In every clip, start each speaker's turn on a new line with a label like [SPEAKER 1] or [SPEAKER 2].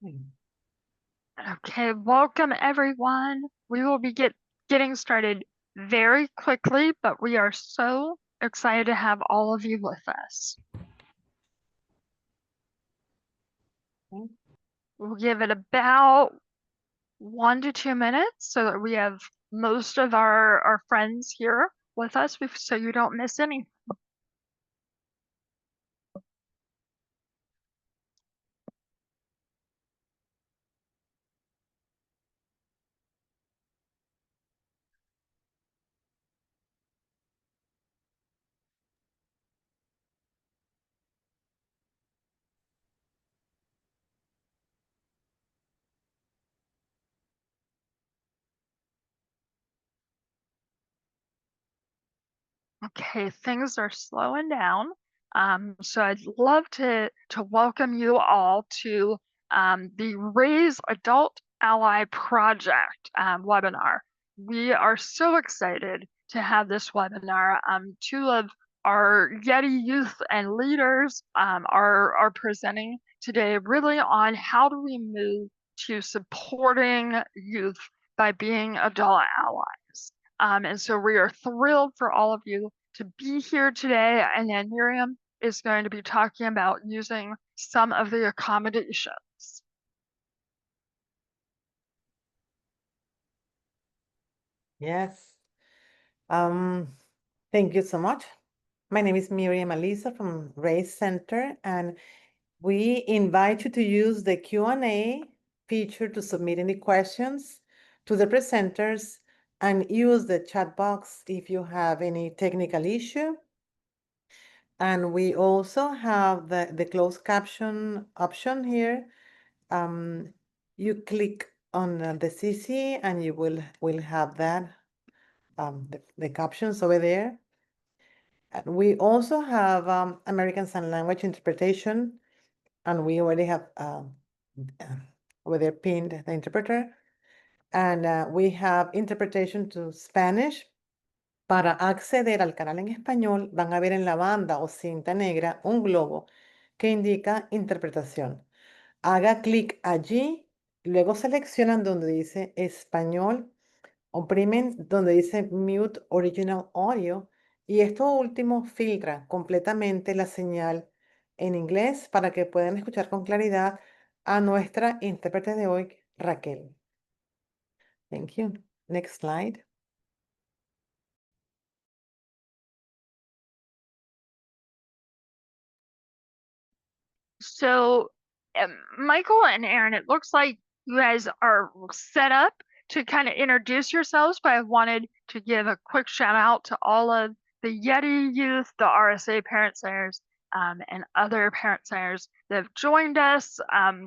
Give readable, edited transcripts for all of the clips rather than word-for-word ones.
[SPEAKER 1] Okay, welcome everyone. We will be getting started very quickly, but we are so excited to have all of you with us. We'll give it about 1 to 2 minutes so that we have most of our friends here with us so you don't miss anything. Okay, things are slowing down. So I'd love to welcome you all to the Raise Adult Ally Project webinar. We are so excited to have this webinar. Two of our Yeti youth and leaders are presenting today really on how do we move to supporting youth by being adult allies. And so we are thrilled for all of you to be here today. And then Miriam is going to be talking about using some of the accommodations.
[SPEAKER 2] Yes. Thank you so much. My name is Miriam Alisa from Race Center, and we invite you to use the Q&A feature to submit any questions to the presenters and use the chat box if you have any technical issue. And we also have the closed caption option here. You click on the CC and you will have that, the captions over there. And we also have American Sign Language interpretation, and we already have over there pinned the interpreter. And we have interpretation to Spanish. Para acceder al canal en español, van a ver en la banda o cinta negra un globo que indica interpretación. Haga clic allí, luego seleccionan donde dice español, oprimen donde dice Mute Original Audio y esto último filtra completamente la señal en inglés para que puedan escuchar con claridad a nuestra intérprete de hoy, Raquel. Thank you. Next slide.
[SPEAKER 1] So Michael and Aaron, it looks like you guys are set up to kind of introduce yourselves, but I wanted to give a quick shout out to all of the Yeti youth, the RSA parent centers, and other parent centers that have joined us.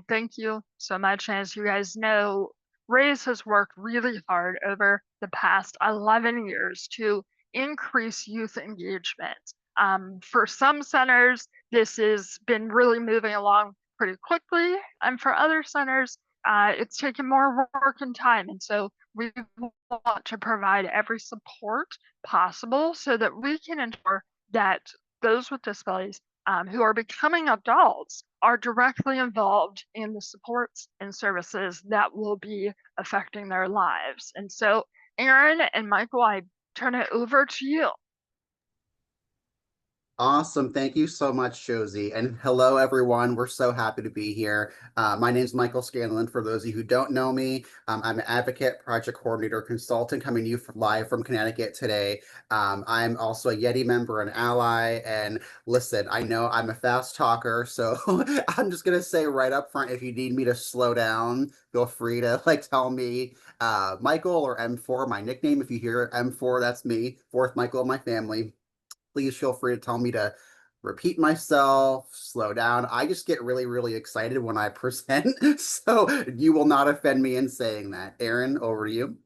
[SPEAKER 1] Thank you so much. As you guys know, Raise has worked really hard over the past 11 years to increase youth engagement. For some centers, this has been really moving along pretty quickly, and for other centers, it's taken more work and time. And so we want to provide every support possible so that we can ensure that those with disabilities who are becoming adults are directly involved in the supports and services that will be affecting their lives. And so, Aaron and Michael, I turn it over to you.
[SPEAKER 3] Awesome. Thank you so much, Josie. And hello, everyone. We're so happy to be here. My name is Michael Scanlon. For those of you who don't know me, I'm an advocate, project coordinator, consultant coming to you live from Connecticut today. I'm also a Yeti member and ally. And listen, I know I'm a fast talker, so I'm just going to say right up front, if you need me to slow down, feel free to tell me. Michael or M4, my nickname. If you hear M4, that's me, fourth Michael of my family. Please feel free to tell me to repeat myself, slow down. I just get really, really excited when I present, so you will not offend me in saying that. Aaron, over to you.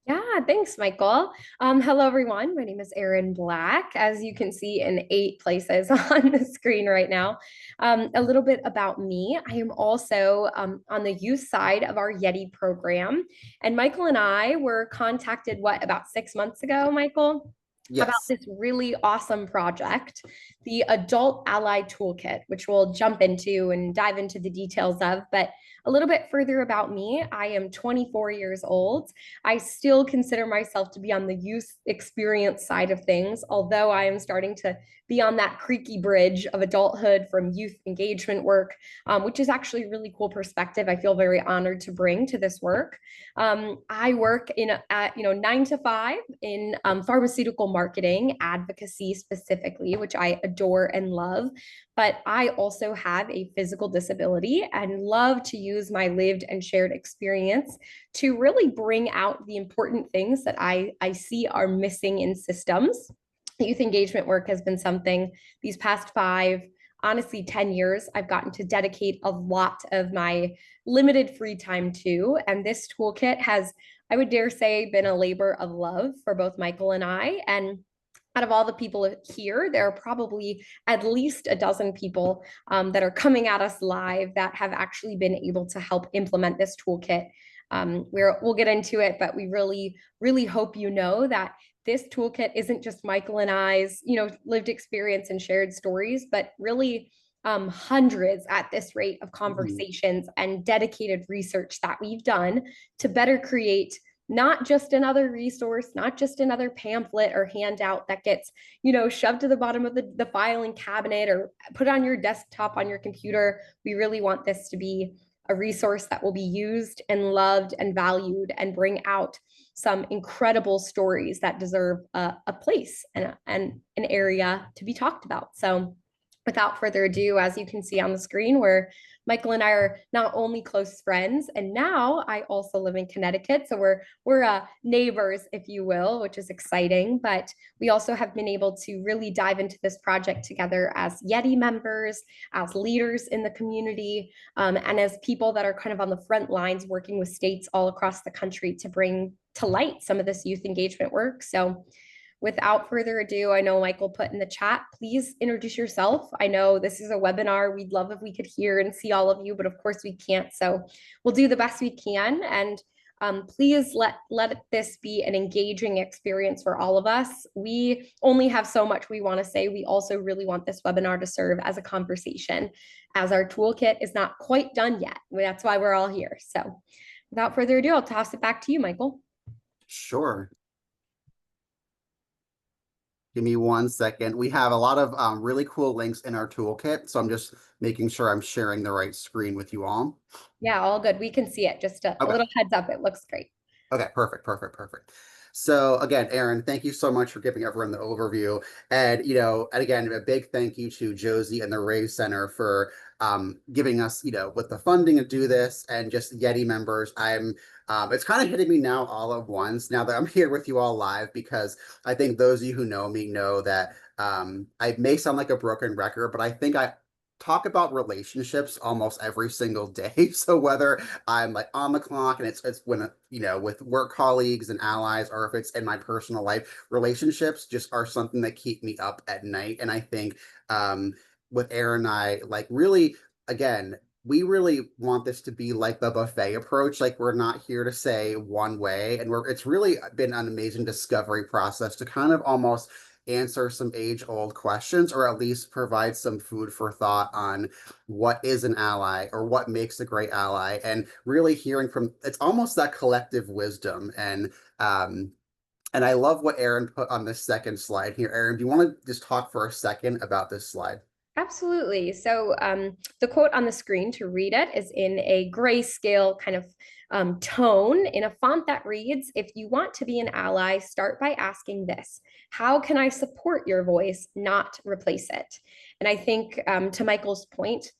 [SPEAKER 4] Yeah, thanks, Michael. Hello, everyone. My name is Erin Black, as you can see in 8 places on the screen right now. A little bit about me. I am also on the youth side of our Yeti program. And Michael and I were contacted, about 6 months ago, Michael? about
[SPEAKER 3] Yes.
[SPEAKER 4] this really awesome project, the Adult Ally Toolkit, which we'll jump into and dive into the details of. But a little bit further about me, I am 24 years old. I still consider myself to be on the youth experience side of things, although I am starting to be on that creaky bridge of adulthood from youth engagement work, which is actually a really cool perspective. I feel very honored to bring to this work. I work at 9 to 5 in pharmaceutical marketing, advocacy specifically, which I adore and love. But I also have a physical disability and love to use my lived and shared experience to really bring out the important things that I see are missing in systems. Youth engagement work has been something these past 5, honestly 10 years I've gotten to dedicate a lot of my limited free time to. And this toolkit has, I would dare say, been a labor of love for both Michael and I. And out of all the people here, there are probably at least a dozen people that are coming at us live that have actually been able to help implement this toolkit. We'll get into it, but we really, really hope you know that this toolkit isn't just Michael and I's, lived experience and shared stories, but really hundreds at this rate of conversations and dedicated research that we've done to better create not just another resource, not just another pamphlet or handout that gets, shoved to the bottom of the filing cabinet or put on your desktop on your computer. We really want this to be a resource that will be used and loved and valued and bring out some incredible stories that deserve a place and an area to be talked about. So without further ado, as you can see on the screen, where Michael and I are not only close friends, and now I also live in Connecticut. So we're neighbors, if you will, which is exciting. But we also have been able to really dive into this project together as Yeti members, as leaders in the community, and as people that are kind of on the front lines working with states all across the country to bring to light some of this youth engagement work. So without further ado, I know Michael put in the chat, please introduce yourself. I know this is a webinar. We'd love if we could hear and see all of you, but of course we can't. So we'll do the best we can. And please let this be an engaging experience for all of us. We only have so much we want to say. We also really want this webinar to serve as a conversation, as our toolkit is not quite done yet. That's why we're all here. So without further ado, I'll toss it back to you, Michael.
[SPEAKER 3] Sure. Give me 1 second. We have a lot of really cool links in our toolkit, so I'm just making sure I'm sharing the right screen with you all.
[SPEAKER 4] Yeah, all good. We can see it. Just a little heads up. It looks great.
[SPEAKER 3] Okay, perfect. So again, Aaron, thank you so much for giving everyone the overview. And, and again, a big thank you to Josie and the Raise Center for giving us, with the funding to do this, and just Yeti members. It's kind of hitting me now all at once, now that I'm here with you all live, because I think those of you who know me know that I may sound like a broken record, but I think I talk about relationships almost every single day. So whether I'm like on the clock and it's when, with work colleagues and allies, or if it's in my personal life, relationships just are something that keep me up at night. And I think with Aaron and I, like, really, again, we really want this to be like the buffet approach. Like, we're not here to say one way, and it's really been an amazing discovery process to kind of almost answer some age-old questions, or at least provide some food for thought on what is an ally or what makes a great ally, and really hearing from, it's almost that collective wisdom. And I love what Aaron put on this second slide here. Aaron, do you want to just talk for a second about this slide?
[SPEAKER 4] Absolutely. So the quote on the screen, to read it, is in a grayscale kind of tone in a font that reads, "If you want to be an ally, start by asking this: how can I support your voice, not replace it?" And I think to Michael's point,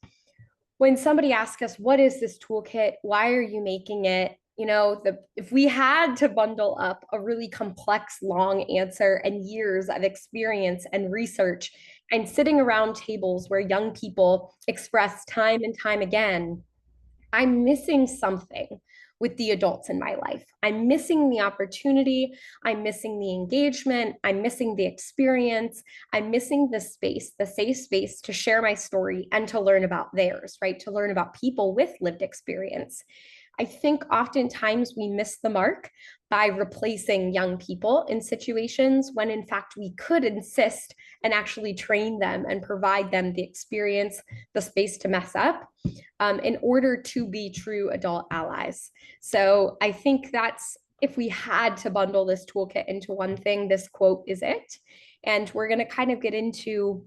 [SPEAKER 4] when somebody asks us, what is this toolkit? Why are you making it? If we had to bundle up a really complex, long answer and years of experience and research and sitting around tables where young people express time and time again, I'm missing something with the adults in my life. I'm missing the opportunity. I'm missing the engagement. I'm missing the experience. I'm missing the space, the safe space to share my story and to learn about theirs, right? To learn about people with lived experience. I think oftentimes we miss the mark by replacing young people in situations when in fact we could insist and actually train them and provide them the experience, the space to mess up in order to be true adult allies. So I think that's, if we had to bundle this toolkit into one thing, this quote is it. And we're going to kind of get into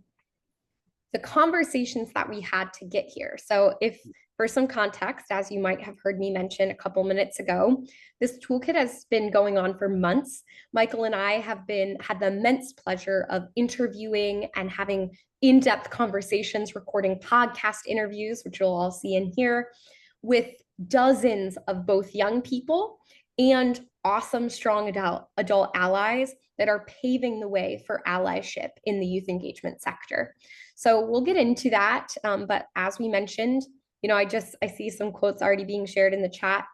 [SPEAKER 4] the conversations that we had to get here. So if, for some context, as you might have heard me mention a couple minutes ago, this toolkit has been going on for months. Michael and I have had the immense pleasure of interviewing and having in-depth conversations, recording podcast interviews, which you'll all see in here, with dozens of both young people and awesome, strong adult allies that are paving the way for allyship in the youth engagement sector. So we'll get into that. But as we mentioned, I see some quotes already being shared in the chat.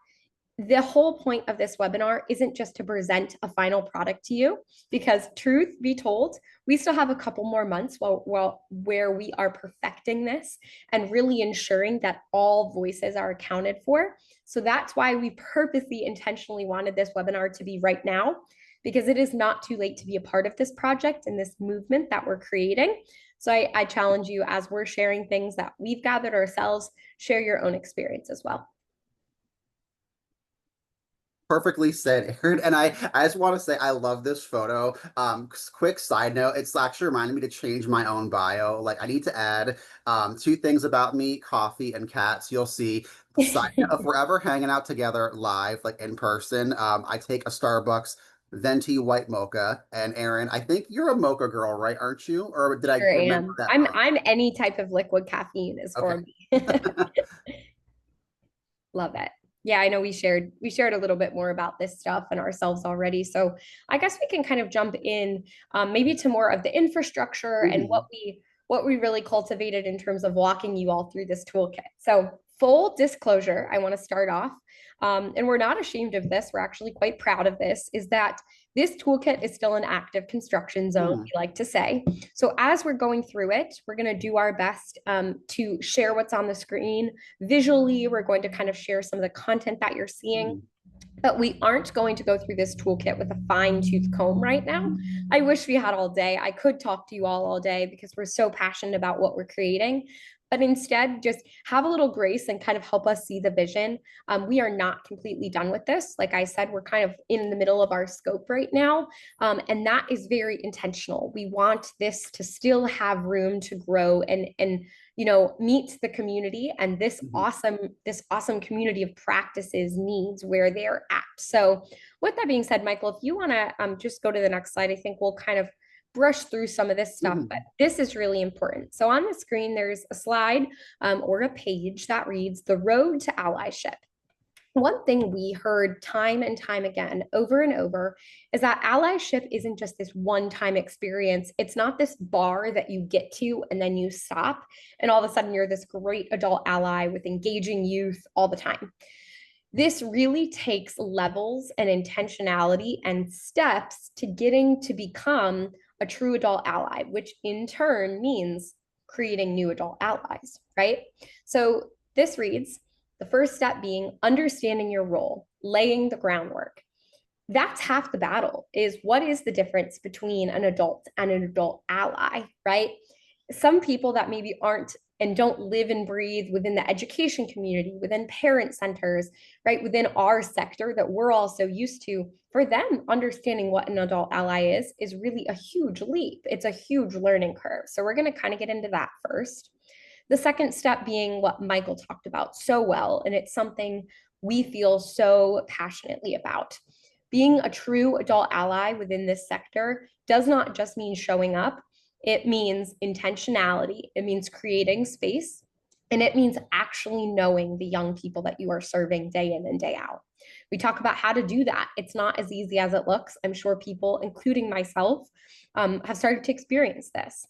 [SPEAKER 4] The whole point of this webinar isn't just to present a final product to you, because truth be told, we still have a couple more months where we are perfecting this and really ensuring that all voices are accounted for. So that's why we purposely intentionally wanted this webinar to be right now, because it is not too late to be a part of this project and this movement that we're creating. So I challenge you, as we're sharing things that we've gathered ourselves, share your own experience as well.
[SPEAKER 3] Perfectly said, Aaron. And I just want to say I love this photo. Quick side note, it's actually reminding me to change my own bio. Like, I need to add 2 things about me: coffee and cats. You'll see. Side note, if we're ever hanging out together live, like in person, I take a Starbucks venti white mocha. And Aaron, I think you're a mocha girl, right? Aren't you? Or did I remember that wrong?
[SPEAKER 4] I'm any type of liquid caffeine is for me. Love it. Yeah, I know we shared a little bit more about this stuff and ourselves already. So I guess we can kind of jump in maybe to more of the infrastructure and what we really cultivated in terms of walking you all through this toolkit. So full disclosure, I want to start off, and we're not ashamed of this, we're actually quite proud of this, is that this toolkit is still an active construction zone, we like to say. So as we're going through it, we're going to do our best to share what's on the screen. Visually, we're going to kind of share some of the content that you're seeing. But we aren't going to go through this toolkit with a fine-tooth comb right now. I wish we had all day. I could talk to you all day because we're so passionate about what we're creating. But instead, just have a little grace and kind of help us see the vision. We are not completely done with this. Like I said, we're kind of in the middle of our scope right now. And that is very intentional. We want this to still have room to grow and meet the community and this awesome community of practices needs where they're at. So with that being said, Michael, if you want to just go to the next slide, I think we'll kind of brush through some of this stuff, but this is really important. So on the screen, there's a slide or a page that reads "The Road to Allyship." One thing we heard time and time again, over and over, is that allyship isn't just this one-time experience. It's not this bar that you get to and then you stop, and all of a sudden you're this great adult ally with engaging youth all the time. This really takes levels and intentionality and steps to getting to become a true adult ally, which in turn means creating new adult allies, right? So this reads, the first step being understanding your role, laying the groundwork. That's half the battle, is what is the difference between an adult and an adult ally, right? Some people that maybe aren't and don't live and breathe within the education community, within parent centers, right, within our sector that we're all so used to, for them, understanding what an adult ally is really a huge leap. It's a huge learning curve. So we're going to kind of get into that first. The second step being what Michael talked about so well, and it's something we feel so passionately about. Being a true adult ally within this sector does not just mean showing up. It means intentionality. It means creating space. And it means actually knowing the young people that you are serving day in and day out. We talk about how to do that. It's not as easy as it looks. I'm sure people, including myself, have started to experience this.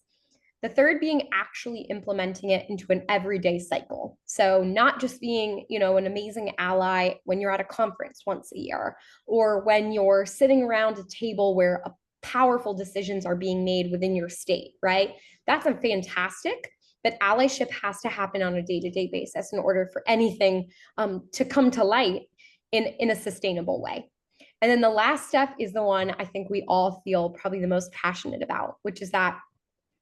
[SPEAKER 4] The third being actually implementing it into an everyday cycle. So not just being, an amazing ally when you're at a conference once a year, or when you're sitting around a table where powerful decisions are being made within your state, right? That's a fantastic, but allyship has to happen on a day-to-day basis in order for anything to come to light in a sustainable way. And then the last step is the one I think we all feel probably the most passionate about, which is that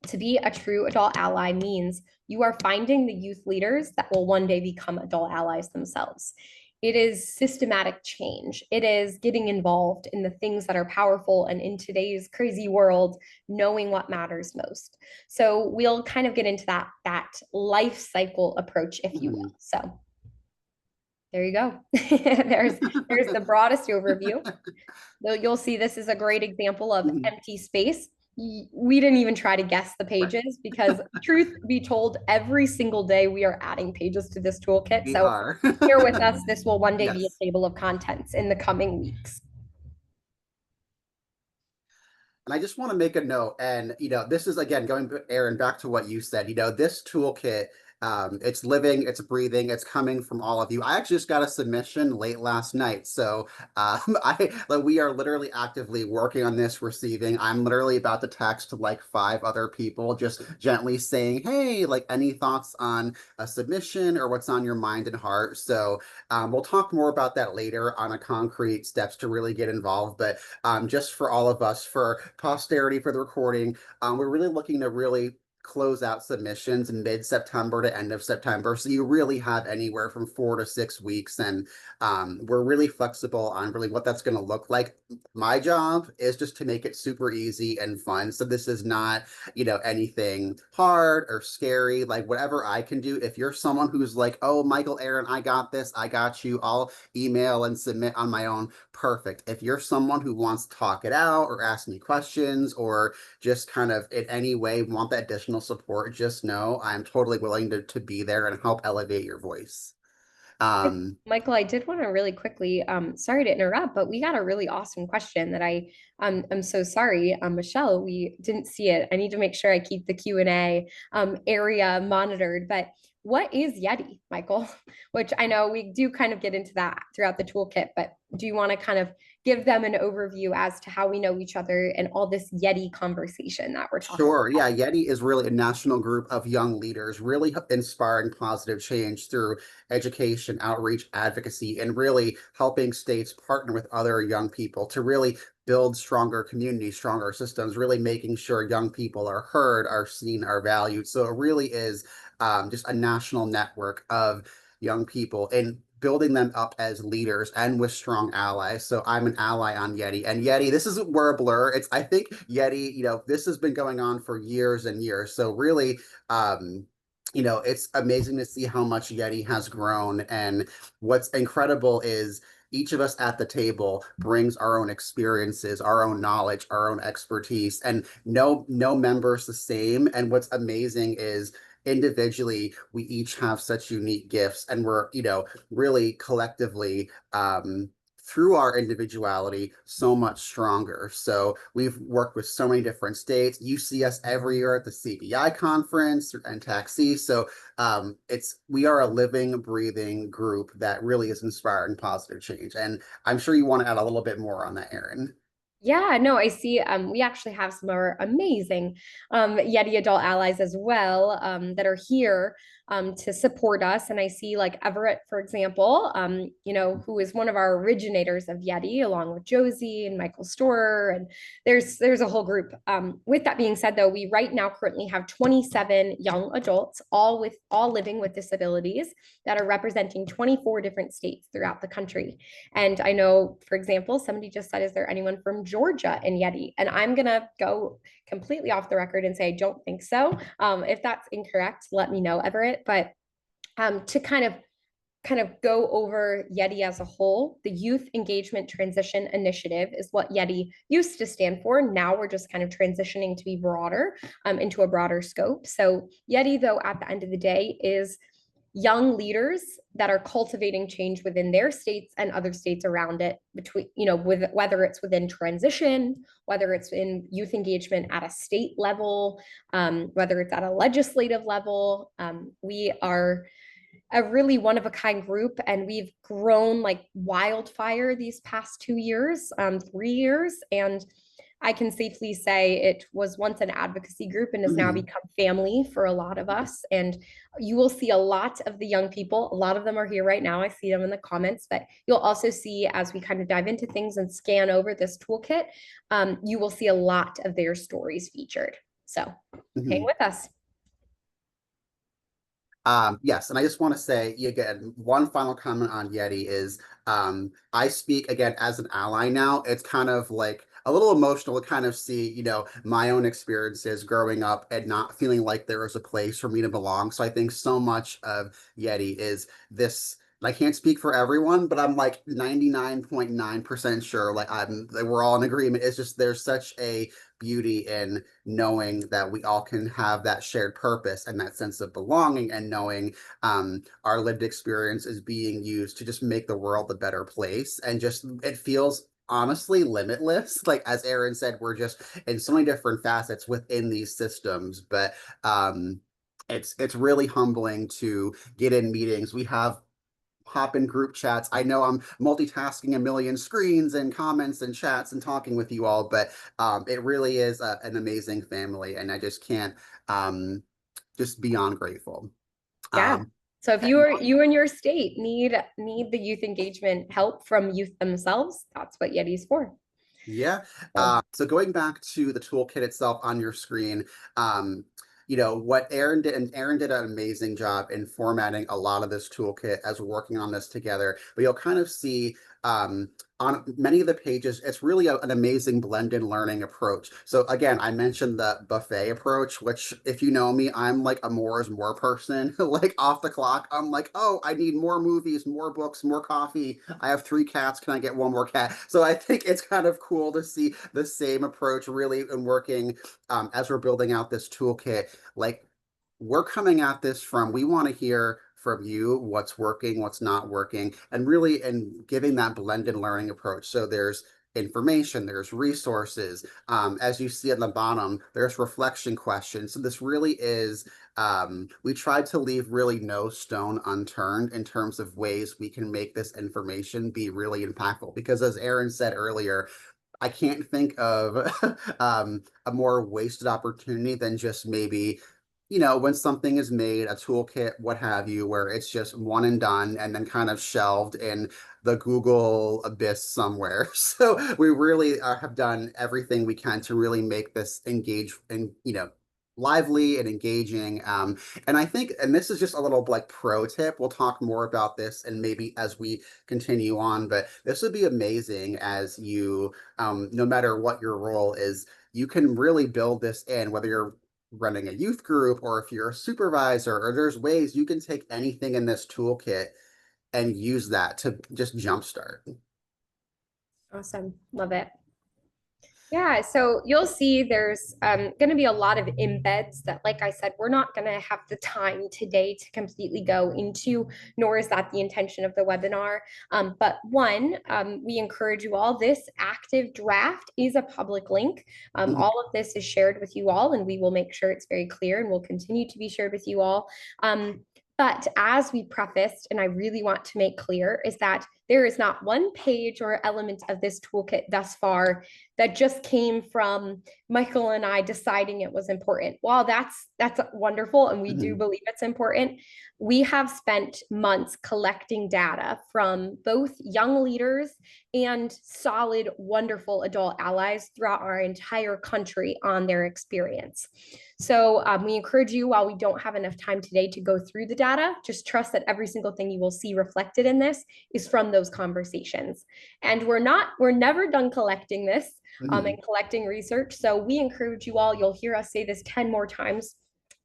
[SPEAKER 4] to be a true adult ally means you are finding the youth leaders that will one day become adult allies themselves. It is systematic change. It is getting involved in the things that are powerful and in today's crazy world, knowing what matters most. So we'll kind of get into that life cycle approach, if you will. So there you go. there's the broadest overview. You'll see this is a great example of empty space. We didn't even try to guess the pages because truth be told, every single day we are adding pages to this toolkit. So bear with us. This will one day be a table of contents in the coming weeks.
[SPEAKER 3] And I just want to make a note, and this is again going, Aaron, back to what you said. This toolkit, it's living, it's breathing, it's coming from all of you. I actually just got a submission late last night, so we are literally actively working on this, receiving. I'm literally about to text like 5 other people, just gently saying, hey, like any thoughts on a submission or what's on your mind and heart. So we'll talk more about that later on a concrete steps to really get involved. But just for all of us, for posterity, for the recording, we're really looking to really close out submissions in mid-September to end of September. So you really have anywhere from 4 to 6 weeks. And we're really flexible on really what that's going to look like. My job is just to make it super easy and fun. So this is not, anything hard or scary, like whatever I can do. If you're someone who's like, oh, Michael, Aaron, I got this, I got you, I'll email and submit on my own. Perfect. If you're someone who wants to talk it out or ask me questions or just kind of in any way want that additional support, just know I'm totally willing to be there and help elevate your voice.
[SPEAKER 4] Michael, I did want to really quickly, sorry to interrupt, but we got a really awesome question that I'm so sorry, Michelle, we didn't see it. I need to make sure I keep the Q&A area monitored, but what is Yeti, Michael? Which I know we do kind of get into that throughout the toolkit, but do you want to kind of give them an overview as to how we know each other and all this Yeti conversation that we're talking
[SPEAKER 3] Sure.
[SPEAKER 4] about?
[SPEAKER 3] Yeah. Yeti is really a national group of young leaders, really inspiring positive change through education, outreach, advocacy, and really helping states partner with other young people to really build stronger communities, stronger systems, really making sure young people are heard, are seen, are valued. So it really is just a national network of young people and building them up as leaders and with strong allies. So I'm an ally on Yeti. And Yeti, this isn't we're a blur. I think Yeti, this has been going on for years and years. So really, it's amazing to see how much Yeti has grown. And what's incredible is each of us at the table brings our own experiences, our own knowledge, our own expertise, and no member's the same. And what's amazing is individually we each have such unique gifts, and we're really collectively through our individuality so much stronger. So we've worked with so many different states. You see us every year at the CBI conference and Taxi. So we are a living, breathing group that really is inspiring positive change. And I'm sure you want to add a little bit more on that, Aaron.
[SPEAKER 4] Yeah, no, I see. We actually have some of our amazing Yeti adult allies as well that are here to support us. And I see like Everett, for example, who is one of our originators of Yeti, along with Josie and Michael Storer. And there's a whole group. With that being said, though, we right now currently have 27 young adults, all living with disabilities that are representing 24 different states throughout the country. And I know, for example, somebody just said, is there anyone from Georgia in Yeti? And I'm going to go completely off the record and say, I don't think so. If that's incorrect, let me know, Everett. But to kind of go over Yeti as a whole, the Youth Engagement Transition Initiative is what Yeti used to stand for. Now we're just kind of transitioning to be broader, into a broader scope. So Yeti, though, at the end of the day, is young leaders that are cultivating change within their states and other states around it, between, with whether it's within transition, whether it's in youth engagement at a state level, whether it's at a legislative level. We are a really one of a kind group, and we've grown like wildfire these past 2 years, 3 years. And I can safely say it was once an advocacy group and has now
[SPEAKER 3] Mhm.
[SPEAKER 4] become family for a lot of us. And you will see a lot of the young people. A lot of them are here right now. I see them in the comments, but you'll also see as we kind of dive into things and scan over this toolkit, you will see a lot of their stories featured. So hang
[SPEAKER 3] Mhm.
[SPEAKER 4] with us.
[SPEAKER 3] Yes, and I just want to say again, one final comment on Yeti is I speak again as an ally now. It's kind of like a little emotional to kind of see, my own experiences growing up and not feeling like there was a place for me to belong. So I think so much of Yeti is this. And I can't speak for everyone, but I'm like 99.9% sure, that we're all in agreement. It's just there's such a beauty in knowing that we all can have that shared purpose and that sense of belonging, and knowing our lived experience is being used to just make the world a better place. And just it feels honestly limitless. Like as Aaron said, we're just in so many different facets within these systems, but it's really humbling to get in meetings. We have hop in group chats. I know I'm multitasking a million screens and comments and chats and talking with you all, but it really is an amazing family, and I just can't just beyond grateful.
[SPEAKER 4] Yeah.
[SPEAKER 3] Um,
[SPEAKER 4] So if
[SPEAKER 3] and
[SPEAKER 4] you and your state need the youth engagement help from youth themselves, that's what Yeti's for.
[SPEAKER 3] Yeah.
[SPEAKER 4] So
[SPEAKER 3] So going back to the toolkit itself on your screen, what Aaron did, and Aaron did an amazing job in formatting a lot of this toolkit as we're working on this together. But you'll kind of see on many of the pages, it's really an amazing blended learning approach. So again, I mentioned the buffet approach, which if you know me, I'm like a more is more person. Like off the clock, I'm like, oh, I need more movies, more books, more coffee. I have 3 cats. Can I get one more cat? So I think it's kind of cool to see the same approach really in working as we're building out this toolkit. Like we're coming at this from, we want to hear from you what's working, what's not working, and really and giving that blended learning approach. So there's information, there's resources. As you see at the bottom, there's reflection questions. So this really is, we tried to leave really no stone unturned in terms of ways we can make this information be really impactful. Because as Aaron said earlier, I can't think of a more wasted opportunity than just maybe, when something is made, a toolkit, what have you, where it's just one and done and then kind of shelved in the Google abyss somewhere. So we really have done everything we can to really make this engage and, lively and engaging. And I think, and this is just a little like pro tip, we'll talk more about this and maybe as we continue on, but this would be amazing as you no matter what your role is, you can really build this in, whether you're running a youth group or if you're a supervisor, or there's ways you can take anything in this toolkit and use that to just jumpstart.
[SPEAKER 4] awesome. Love it. Yeah, so you'll see there's going to be a lot of embeds that, like I said, we're not going to have the time today to completely go into, nor is that the intention of the webinar. But one, we encourage you all, this active draft is a public link. All of this is shared with you all, and we will make sure it's very clear and will continue to be shared with you all. But as we prefaced, and I really want to make clear, is that there is not one page or element of this toolkit thus far that just came from Michael and I deciding it was important. While that's wonderful, and we do believe it's important, we have spent months collecting data from both young leaders and solid, wonderful adult allies throughout our entire country on their experience. So we encourage you, while we don't have enough time today to go through the data, just trust that every single thing you will see reflected in this is from those conversations. And we're never done collecting this and collecting research. So we encourage you all, you'll hear us say this 10 more times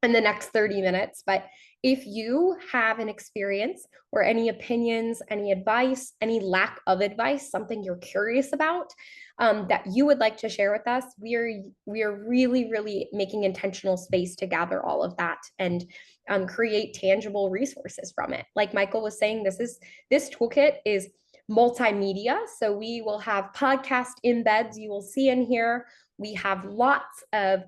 [SPEAKER 4] in the next 30 minutes, but if you have an experience or any opinions, any advice, any lack of advice, something you're curious about that you would like to share with us, we are really, really making intentional space to gather all of that and create tangible resources from it. Like Michael was saying, this toolkit is multimedia. So we will have podcast embeds you will see in here. We have lots of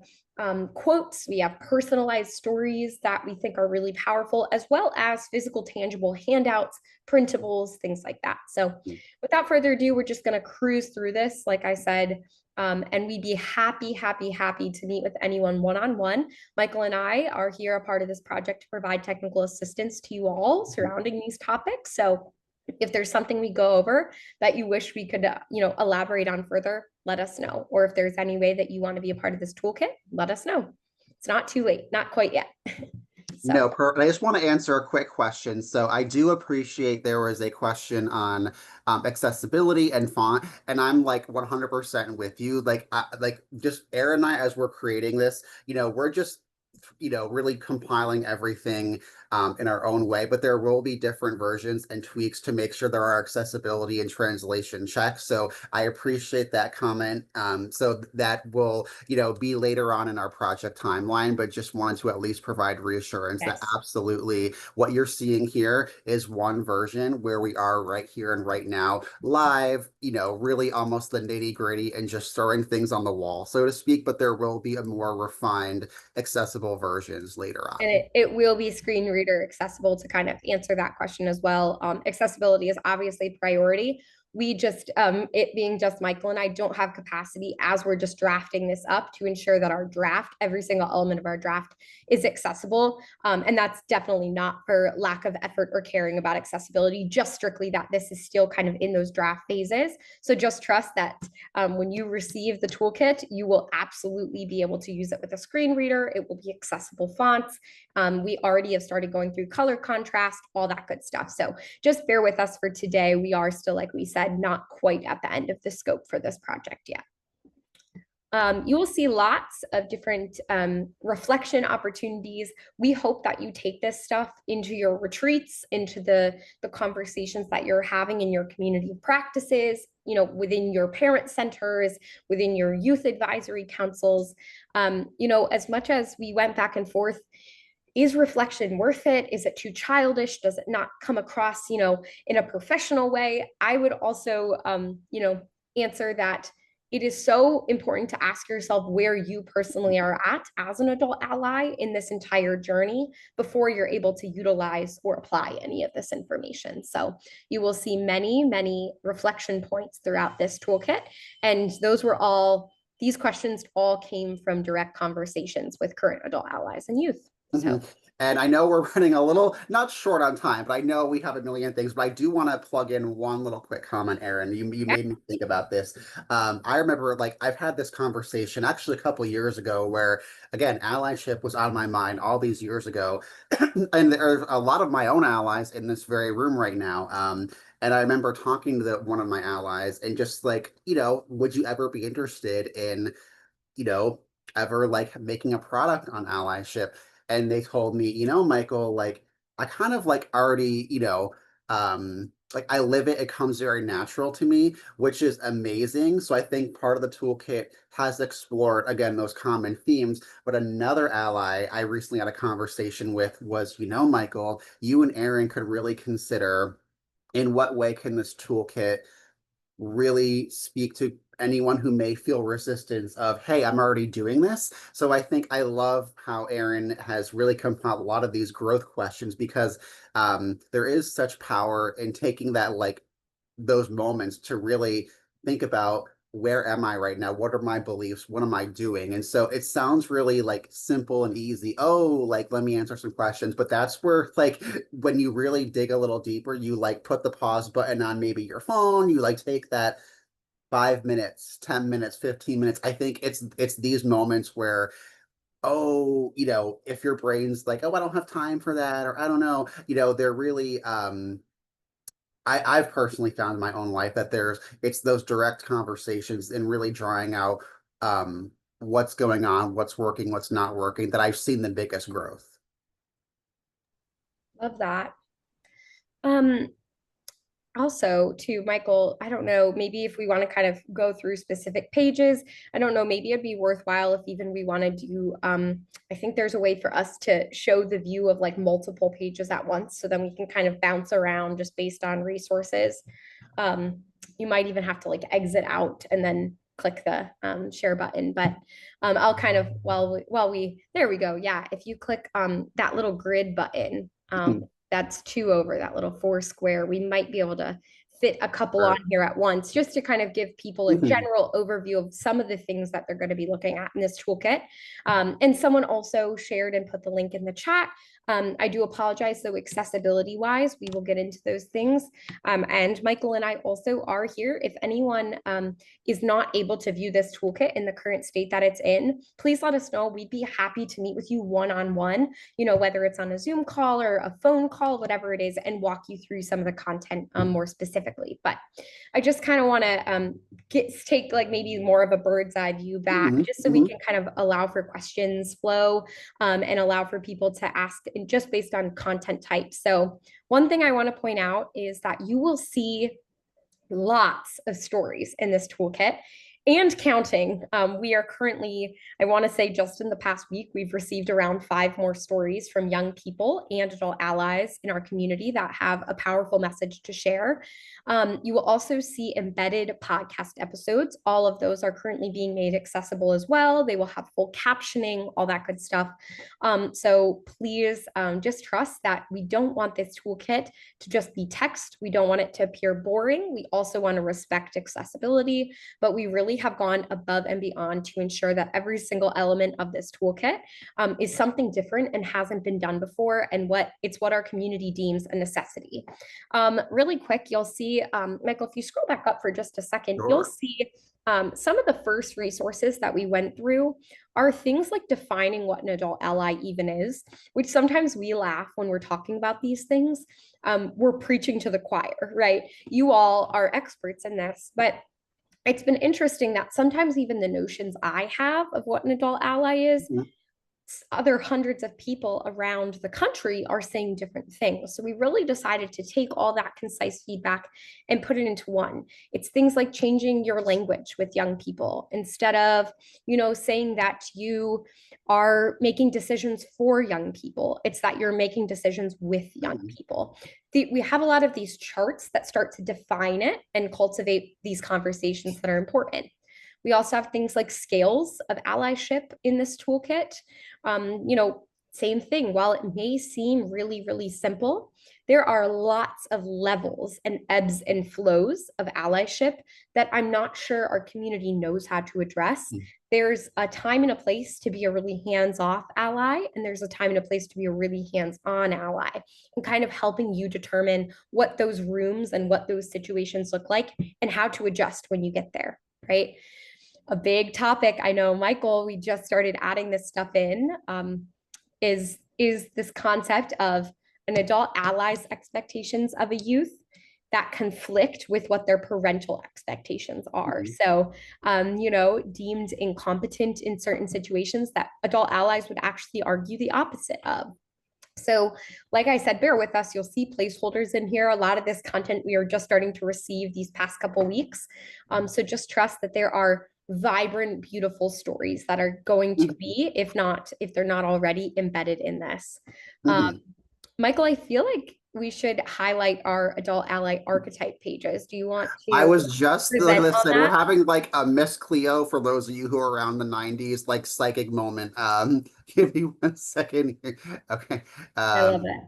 [SPEAKER 4] quotes. We have personalized stories that we think are really powerful, as well as physical, tangible handouts, printables, things like that. So without further ado, we're just going to cruise through this. Like I said, And we'd be happy to meet with anyone one-on-one. Michael and I are here a part of this project to provide technical assistance to you all surrounding these topics. So if there's something we go over that you wish we could, elaborate on further, let us know. Or if there's any way that you want to be a part of this toolkit, let us know. It's not too late, not quite yet.
[SPEAKER 3] No, I just want to answer a quick question. So I do appreciate there was a question on accessibility and font, and I'm like 100% with you. Like just Aaron and I, as we're creating this, we're just really compiling everything in our own way, but there will be different versions and tweaks to make sure there are accessibility and translation checks. So I appreciate that comment. So that will, be later on in our project timeline, but just wanted to at least provide reassurance that absolutely what you're seeing here is one version where we are right here and right now, live, really almost the nitty gritty and just throwing things on the wall, so to speak, but there will be a more refined, accessible versions later on.
[SPEAKER 4] And it will be screen reader accessible to kind of answer that question as well. Accessibility is obviously priority. We just, it being just Michael and I, don't have capacity as we're just drafting this up to ensure that our draft, every single element of our draft is accessible. And that's definitely not for lack of effort or caring about accessibility, just strictly that this is still kind of in those draft phases. So just trust that when you receive the toolkit, you will absolutely be able to use it with a screen reader. It will be accessible fonts. We already have started going through color contrast, all that good stuff. So just bear with us for today. We are still, like we said, not quite at the end of the scope for this project yet. You will see lots of different reflection opportunities. We hope that you take this stuff into your retreats, into the conversations that you're having in your community practices, within your parent centers, within your youth advisory councils. As much as we went back and forth, is reflection worth it? Is it too childish? Does it not come across, in a professional way? I would also, answer that it is so important to ask yourself where you personally are at as an adult ally in this entire journey before you're able to utilize or apply any of this information. So you will see many, many reflection points throughout this toolkit. And these questions all came from direct conversations with current adult allies and youth. So.
[SPEAKER 3] And I know we're running a little, not short on time, but I know we have a million things, but I do want to plug in one little quick comment, Erin. You made me think about this. I remember, I've had this conversation actually a couple years ago where, again, allyship was on my mind all these years ago. And there are a lot of my own allies in this very room right now. And I remember talking to one of my allies and just would you ever be interested in, ever making a product on allyship? And they told me, Michael, I kind of already, I live it. It comes very natural to me, which is amazing. So I think part of the toolkit has explored, again, those common themes. But another ally I recently had a conversation with was, Michael, you and Aaron could really consider in what way can this toolkit really speak to anyone who may feel resistance of, hey, I'm already doing this. So I think I love how Aaron has really compiled a lot of these growth questions because there is such power in taking that, those moments to really think about, where am I right now? What are my beliefs? What am I doing? And so it sounds really simple and easy. Oh, let me answer some questions. But that's where when you really dig a little deeper, you put the pause button on maybe your phone, you take that 5 minutes, 10 minutes, 15 minutes. I think it's these moments where, oh, if your brain's oh, I don't have time for that, or I don't know, they're really I've personally found in my own life that it's those direct conversations and really drawing out what's going on, what's working, what's not working, that I've seen the biggest growth.
[SPEAKER 4] Love that. Also, to Michael, I don't know, maybe if we want to kind of go through specific pages, I don't know, maybe it'd be worthwhile if even we want to do, I think there's a way for us to show the view of multiple pages at once, so then we can kind of bounce around just based on resources. You might even have to exit out and then click the share button, but I'll kind of, there we go. Yeah, if you click that little grid button, that's 2 over that little 4 square, we might be able to fit a couple
[SPEAKER 3] Sure.
[SPEAKER 4] on here at once, just to kind of give people a general overview of some of the things that they're going to be looking at in this toolkit. And someone also shared and put the link in the chat. I do apologize, though, accessibility wise, we will get into those things. And Michael and I also are here. If anyone is not able to view this toolkit in the current state that it's in, please let us know. We'd be happy to meet with you one-on-one, you know, whether it's on a Zoom call or a phone call, whatever it is, and walk you through some of the content more specifically. But I just kind of want to take like maybe more of a bird's eye view back, just so we can kind of allow for questions flow and allow for people to ask just based on content type. So one thing I want to point out is that you will see lots of stories in this toolkit and counting. We are currently, I want to say just in the past week, we've received around 5 more stories from young people and adult allies in our community that have a powerful message to share. You will also see embedded podcast episodes. All of those are currently being made accessible as well. They will have full captioning, all that good stuff. So please just trust that we don't want this toolkit to just be text. We don't want it to appear boring. We also want to respect accessibility, but we really have gone above and beyond to ensure that every single element of this toolkit is something different and hasn't been done before, and it's what our community deems a necessity. Really quick, you'll see, Michael, if you scroll back up for just a second, you'll see some of the first resources that we went through are things like defining what an adult ally even is, which sometimes we laugh when we're talking about these things. We're preaching to the choir, right? You all are experts in this, but it's been interesting that sometimes even the notions I have of what an adult ally is, other hundreds of people around the country are saying different things. So we really decided to take all that concise feedback and put it into one. It's things like changing your language with young people instead of, you know, saying that you are making decisions for young people. It's that you're making decisions with young people. We have a lot of these charts that start to define it and cultivate these conversations that are important. We also have things like scales of allyship in this toolkit. You know, same thing. While it may seem really, really simple, there are lots of levels and ebbs and flows of allyship that I'm not sure our community knows how to address. There's a time and a place to be a really hands-off ally, and there's a time and a place to be a really hands-on ally, and kind of helping you determine what those rooms and what those situations look like and how to adjust when you get there, right? A big topic, I know, Michael, we just started adding this stuff in, is this concept of an adult ally's expectations of a youth that conflict with what their parental expectations are. So, you know, deemed incompetent in certain situations that adult allies would actually argue the opposite of. So, like I said, bear with us. You'll see placeholders in here. A lot of this content we are just starting to receive these past couple weeks. So just trust that there are vibrant, beautiful stories that are going to be, if they're not already embedded in this. Michael, I feel like we should highlight our adult ally archetype pages. Do you want to?
[SPEAKER 3] I was just like,
[SPEAKER 4] present on
[SPEAKER 3] we're
[SPEAKER 4] that?
[SPEAKER 3] having like a Miss Cleo for those of you who are around the 90s, like psychic moment. Give me 1 second here. Okay.
[SPEAKER 4] I love it.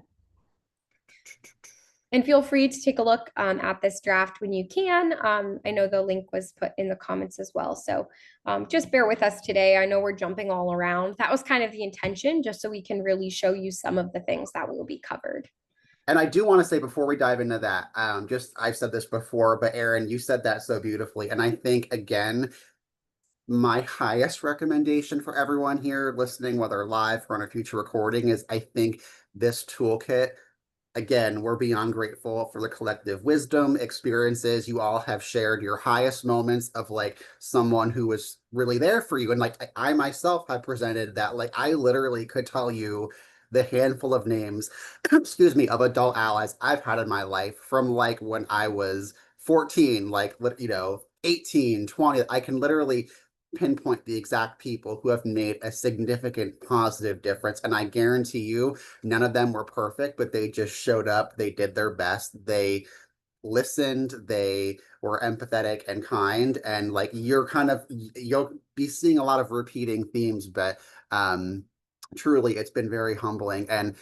[SPEAKER 4] And feel free to take a look at this draft when you can. I know the link was put in the comments as well. So just bear with us today. I know we're jumping all around. That was kind of the intention, just so we can really show you some of the things that will be covered.
[SPEAKER 3] And I do want to say before we dive into that, I've said this before, but Erin, you said that so beautifully. And I think, again, my highest recommendation for everyone here listening, whether live or on a future recording, is I think this toolkit, again, we're beyond grateful for the collective wisdom, experiences you all have shared, your highest moments of like someone who was really there for you. And like I myself have presented that, like I literally could tell you the handful of names, excuse me, of adult allies I've had in my life from like when I was 14, like, you know, 18, 20. I can literally pinpoint the exact people who have made a significant positive difference. And I guarantee you, none of them were perfect, but they just showed up. They did their best. They listened. They were empathetic and kind. And like, you'll be seeing a lot of repeating themes, but truly it's been very humbling. And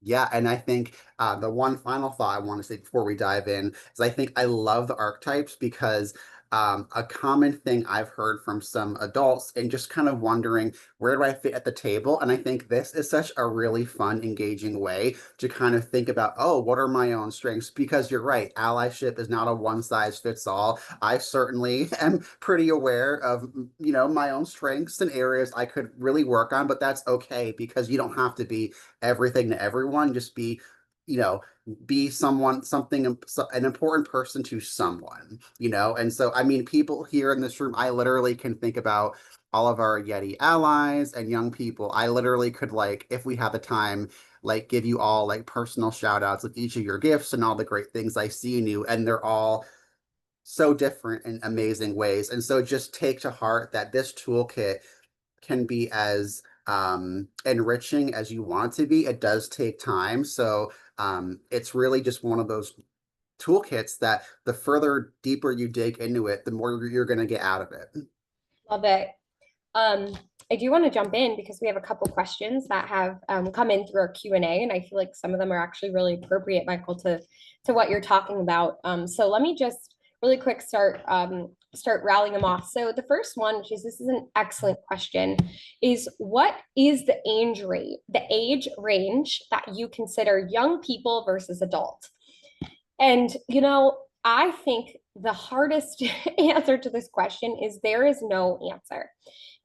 [SPEAKER 3] Yeah, and I think the one final thought I want to say before we dive in is I think I love the archetypes because a common thing I've heard from some adults and just kind of wondering where do I fit at the table? And I think this is such a really fun, engaging way to kind of think about, oh, what are my own strengths? Because you're right, allyship is not a one size fits all. I certainly am pretty aware of, my own strengths and areas I could really work on, but that's okay because you don't have to be everything to everyone. Just be, you know, be an important person to someone, And so, I mean, people here in this room, I literally can think about all of our Yeti allies and young people. I literally could, like, if we have the time, like, give you all like personal shout outs of each of your gifts and all the great things I see in you. And they're all so different in amazing ways. And so just take to heart that this toolkit can be as enriching as you want to be. It does take time. So it's really just one of those toolkits that the further deeper you dig into it, the more you're going to get out of it.
[SPEAKER 4] Love it. Um, I do want to jump in because we have a couple questions that have come in through our Q&A, and I feel like some of them are actually really appropriate, Michael, to what you're talking about. So let me just really quick start rallying them off. So the first one, which is this is an excellent question, is what is the age range that you consider young people versus adult? And I think the hardest answer to this question is there is no answer.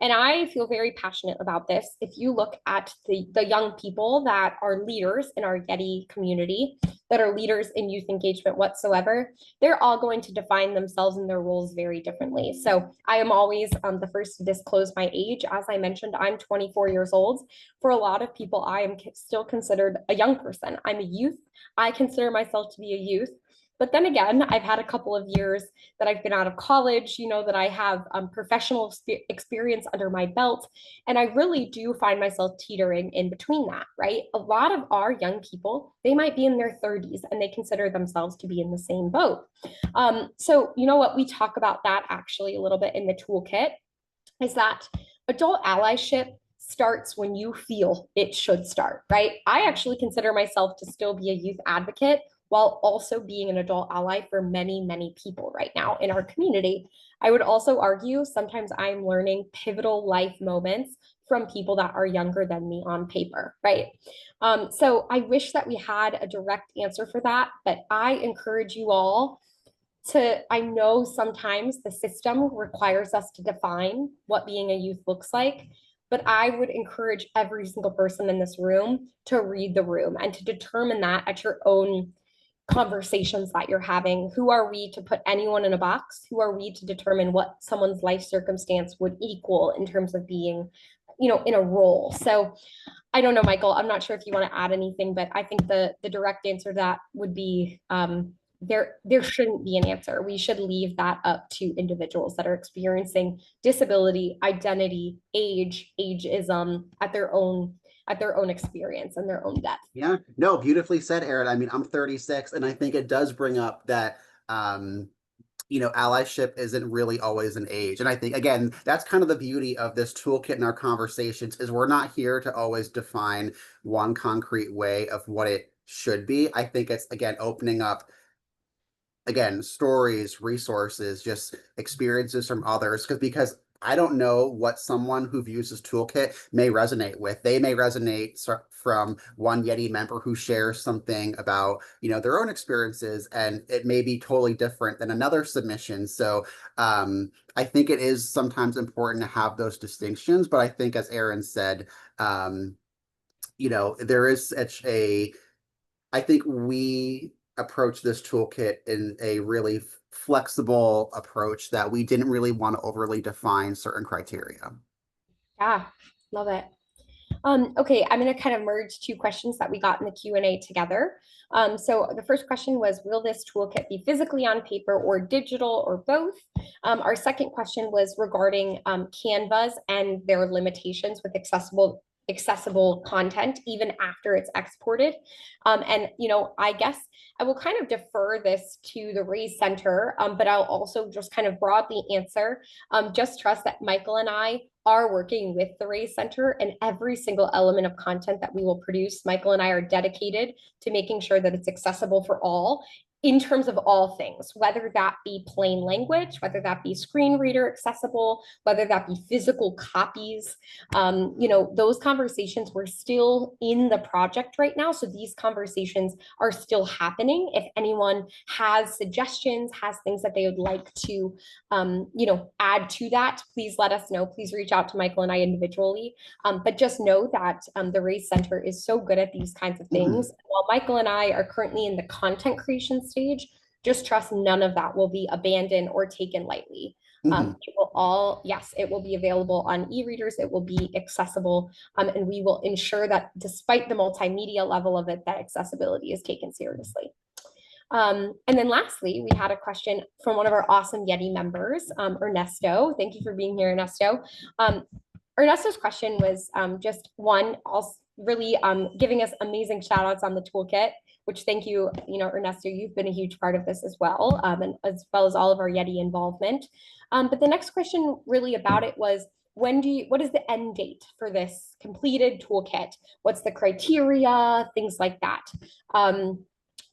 [SPEAKER 4] And I feel very passionate about this. If you look at the young people that are leaders in our Yeti community, that are leaders in youth engagement whatsoever, they're all going to define themselves and their roles very differently. So I am always the first to disclose my age. As I mentioned, I'm 24 years old. For a lot of people, I am still considered a young person. I'm a youth. I consider myself to be a youth. But then again, I've had a couple of years that I've been out of college, that I have professional experience under my belt. And I really do find myself teetering in between that, right? A lot of our young people, they might be in their 30s and they consider themselves to be in the same boat. So, you know what? We talk about that actually a little bit in the toolkit is that adult allyship starts when you feel it should start, right? I actually consider myself to still be a youth advocate while also being an adult ally for many, many people right now in our community. I would also argue sometimes I'm learning pivotal life moments from people that are younger than me on paper, right? So I wish that we had a direct answer for that, but I encourage you all I know sometimes the system requires us to define what being a youth looks like, but I would encourage every single person in this room to read the room and to determine that at your own conversations that you're having. Who are we to put anyone in a box? Who are we to determine what someone's life circumstance would equal in terms of being, in a role? So I don't know, Michael, I'm not sure if you want to add anything, but I think the direct answer to that would be there shouldn't be an answer. We should leave that up to individuals that are experiencing disability, identity, ageism at their own experience and their own depth.
[SPEAKER 3] Yeah, no, beautifully said, Aaron. I mean, I'm 36, and I think it does bring up that allyship isn't really always an age. And I think, again, that's kind of the beauty of this toolkit in our conversations is we're not here to always define one concrete way of what it should be. I think it's, again, opening up, again, stories, resources, just experiences from others, because I don't know what someone who views this toolkit may resonate with. They may resonate from one Yeti member who shares something about, their own experiences, and it may be totally different than another submission. So I think it is sometimes important to have those distinctions. But I think, as Aaron said, there is such I think we approach this toolkit in a really flexible approach that we didn't really want to overly define certain criteria.
[SPEAKER 4] Yeah, love it. Okay, I'm going to kind of merge two questions that we got in the Q&A together. So the first question was, will this toolkit be physically on paper or digital or both? Our second question was regarding Canvas and their limitations with accessible content even after it's exported. And, I guess I will kind of defer this to the Raise Center, but I'll also just kind of broadly answer. Just trust that Michael and I are working with the Raise Center, and every single element of content that we will produce, Michael and I are dedicated to making sure that it's accessible for all in terms of all things, whether that be plain language, whether that be screen reader accessible, whether that be physical copies. Those conversations, we're still in the project right now. So these conversations are still happening. If anyone has suggestions, has things that they would like to, add to that, please let us know. Please reach out to Michael and I individually. But just know that the Raise Center is so good at these kinds of things.
[SPEAKER 3] Mhm.
[SPEAKER 4] While Michael and I are currently in the content creation stage, just trust none of that will be abandoned or taken lightly.
[SPEAKER 3] Mhm.
[SPEAKER 4] It will all, yes, it will be available on e-readers. It will be accessible, and we will ensure that despite the multimedia level of it, that accessibility is taken seriously. And then lastly, we had a question from one of our awesome Yeti members, Ernesto. Thank you for being here, Ernesto. Ernesto's question was just one, also really giving us amazing shout outs on the toolkit, which thank you, Ernesto, you've been a huge part of this as well, and as well as all of our Yeti involvement. But the next question really about it was, what is the end date for this completed toolkit? What's the criteria, things like that?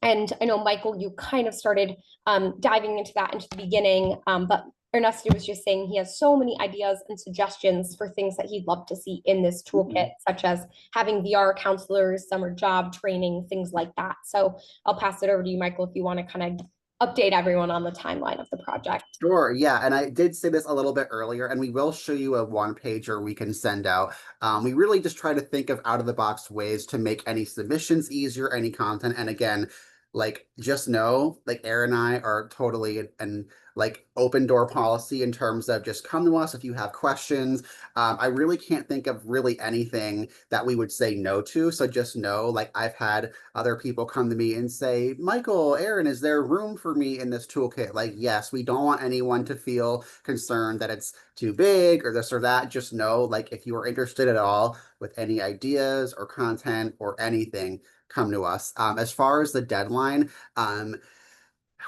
[SPEAKER 4] And I know, Michael, you kind of started diving into that into the beginning, but Ernesto was just saying he has so many ideas and suggestions for things that he'd love to see in this toolkit, such as having VR counselors, summer job training, things like that. So I'll pass it over to you, Michael, if you want to kind of update everyone on the timeline of the project.
[SPEAKER 3] Sure, yeah, and I did say this a little bit earlier, and we will show you a one-pager we can send out. We really just try to think of out-of-the-box ways to make any submissions easier, any content, and again, like, just know, like, Erin and I are totally an like open door policy in terms of just come to us if you have questions. I really can't think of really anything that we would say no to. So just know, like, I've had other people come to me and say, Michael, Erin, is there room for me in this toolkit? Like, yes, we don't want anyone to feel concerned that it's too big or this or that. Just know, like, if you are interested at all with any ideas or content or anything, come to us. As far as the deadline,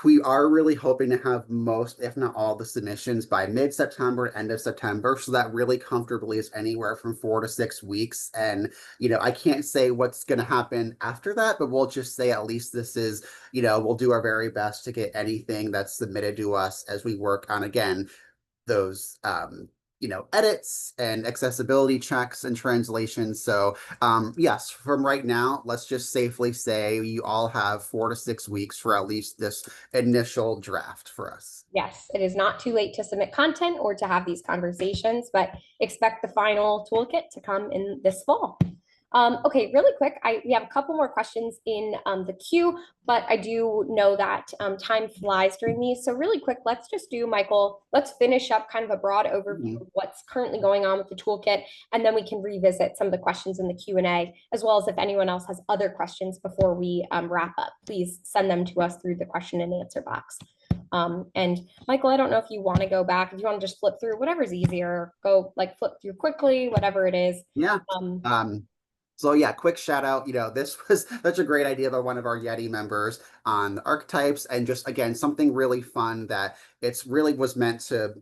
[SPEAKER 3] we are really hoping to have most, if not all, the submissions by mid-September, end of September. So that really comfortably is anywhere from 4 to 6 weeks. And, I can't say what's going to happen after that, but we'll just say at least this is, we'll do our very best to get anything that's submitted to us as we work on, again, those edits and accessibility checks and translations. So yes, from right now, let's just safely say you all have 4 to 6 weeks for at least this initial draft for us.
[SPEAKER 4] Yes, it is not too late to submit content or to have these conversations, but expect the final toolkit to come in this fall. Okay, really quick, we have a couple more questions in the queue, but I do know that time flies during these. So really quick, let's just do, Michael, let's finish up kind of a broad overview of what's currently going on with the toolkit, and then we can revisit some of the questions in the Q&A, as well as if anyone else has other questions before we wrap up, please send them to us through the question and answer box. And Michael, I don't know if you want to go back, if you want to just flip through, whatever's easier, go like flip through quickly, whatever it is.
[SPEAKER 3] Yeah. So yeah, quick shout out, this was such a great idea by one of our Yeti members on the archetypes, and just, again, something really fun that it's really was meant to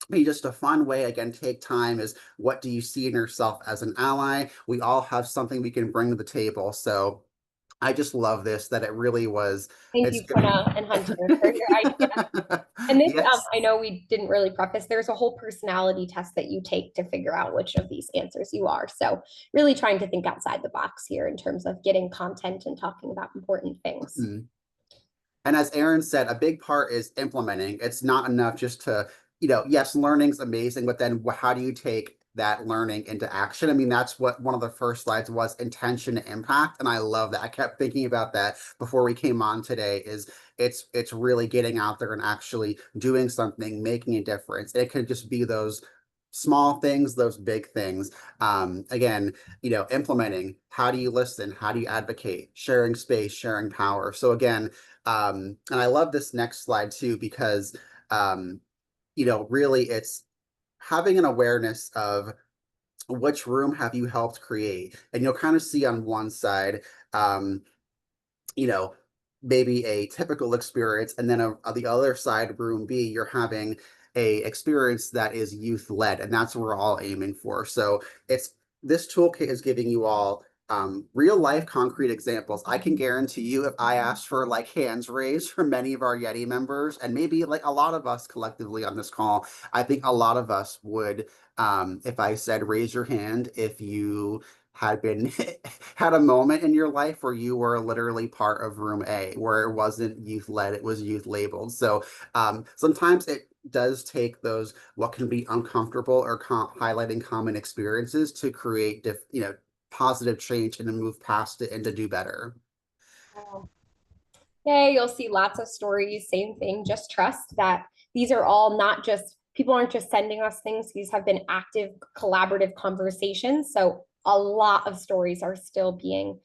[SPEAKER 3] be just a fun way. Again, take time is, what do you see in yourself as an ally? We all have something we can bring to the table. So I just love this, that it really was.
[SPEAKER 4] Thank you, Tuna and Hunter, for your idea. And this,
[SPEAKER 3] yes.
[SPEAKER 4] I know we didn't really preface, there's a whole personality test that you take to figure out which of these answers you are. So really trying to think outside the box here in terms of getting content and talking about important things.
[SPEAKER 3] Mm-hmm. And as Erin said, a big part is implementing. It's not enough just to, yes, learning's amazing, but then how do you take that learning into action? I mean, that's what one of the first slides was, intention to impact. And I love that. I kept thinking about that before we came on today, is it's really getting out there and actually doing something, making a difference. It could just be those small things, those big things. Again, implementing, how do you listen? How do you advocate? Sharing space, sharing power. So again, and I love this next slide too, because, really it's having an awareness of which room have you helped create? And you'll kind of see on one side, um, you know, maybe a typical experience, and then on the other side, room B, you're having a experience that is youth led, and that's what we're all aiming for. So it's this toolkit is giving you all real life concrete examples. I can guarantee you, if I asked for like hands raised from many of our Yeti members, and maybe like a lot of us collectively on this call, I think a lot of us would, if I said raise your hand if you had been had a moment in your life where you were literally part of room A, where it wasn't youth led, it was youth labeled. So sometimes it does take those what can be uncomfortable or highlighting common experiences to create positive change and to move past it and to do better.
[SPEAKER 4] Yay, you'll see lots of stories, same thing. Just trust that these are all not just, people aren't just sending us things. These have been active, collaborative conversations. So a lot of stories are still being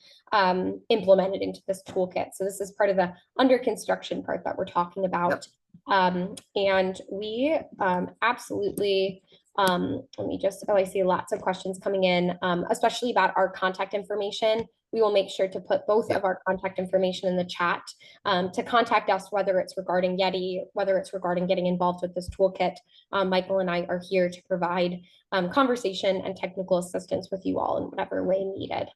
[SPEAKER 4] implemented into this toolkit. So this is part of the under construction part that we're talking about. Yep. And we absolutely, let me just, I see lots of questions coming in, especially about our contact information. We will make sure to put both of our contact information in the chat to contact us, whether it's regarding Yeti, whether it's regarding getting involved with this toolkit. Michael and I are here to provide conversation and technical assistance with you all in whatever way needed.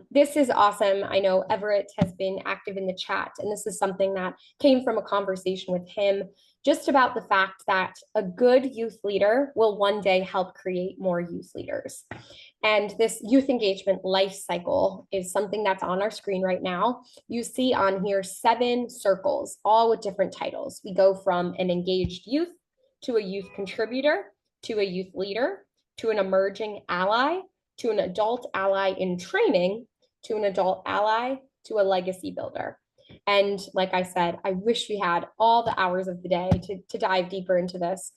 [SPEAKER 4] This is awesome. I know Everett has been active in the chat, and this is something that came from a conversation with him just about the fact that a good youth leader will one day help create more youth leaders. And this youth engagement life cycle is something that's on our screen right now. You see on here 7 circles, all with different titles. We go from an engaged youth to a youth contributor, to a youth leader, to an emerging ally, to an adult ally in training, to an adult ally, to a legacy builder. And like I said, I wish we had all the hours of the day to dive deeper into this.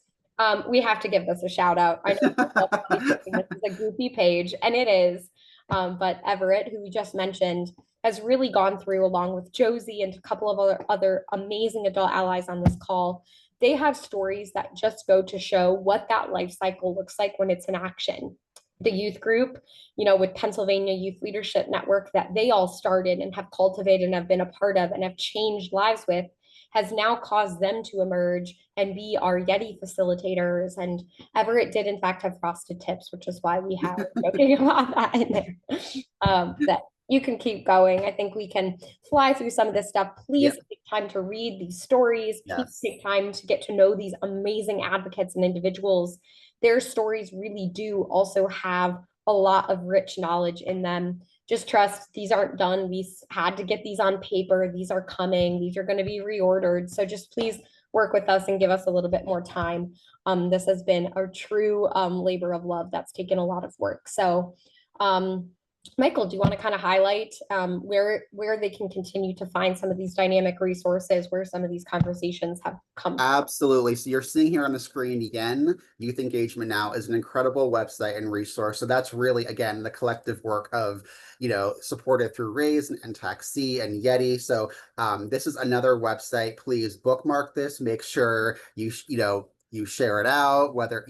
[SPEAKER 4] We have to give this a shout out. I know this is a goofy page, and it is. But Everett, who we just mentioned, has really gone through, along with Josie and a couple of other amazing adult allies on this call. They have stories that just go to show what that life cycle looks like when it's in action. The youth group, with Pennsylvania Youth Leadership Network that they all started and have cultivated and have been a part of and have changed lives with, has now caused them to emerge and be our Yeti facilitators. And Everett did, in fact, have frosted tips, which is why we have joking about that in there. That you can keep going. I think we can fly through some of this stuff. Please take time to read these stories. Please take time to get to know these amazing advocates and individuals. Their stories really do also have a lot of rich knowledge in them. Just trust, these aren't done. We had to get these on paper. These are coming. These are going to be reordered. So just please work with us and give us a little bit more time. This has been a true labor of love that's taken a lot of work. So Michael, do you want to kind of highlight where they can continue to find some of these dynamic resources, where some of these conversations have come from?
[SPEAKER 3] Absolutely. So you're seeing here on the screen again, Youth Engagement Now is an incredible website and resource. So that's really, again, the collective work of, supported through Raise and Taxi and Yeti. So this is another website. Please bookmark this. Make sure you share it out, whether,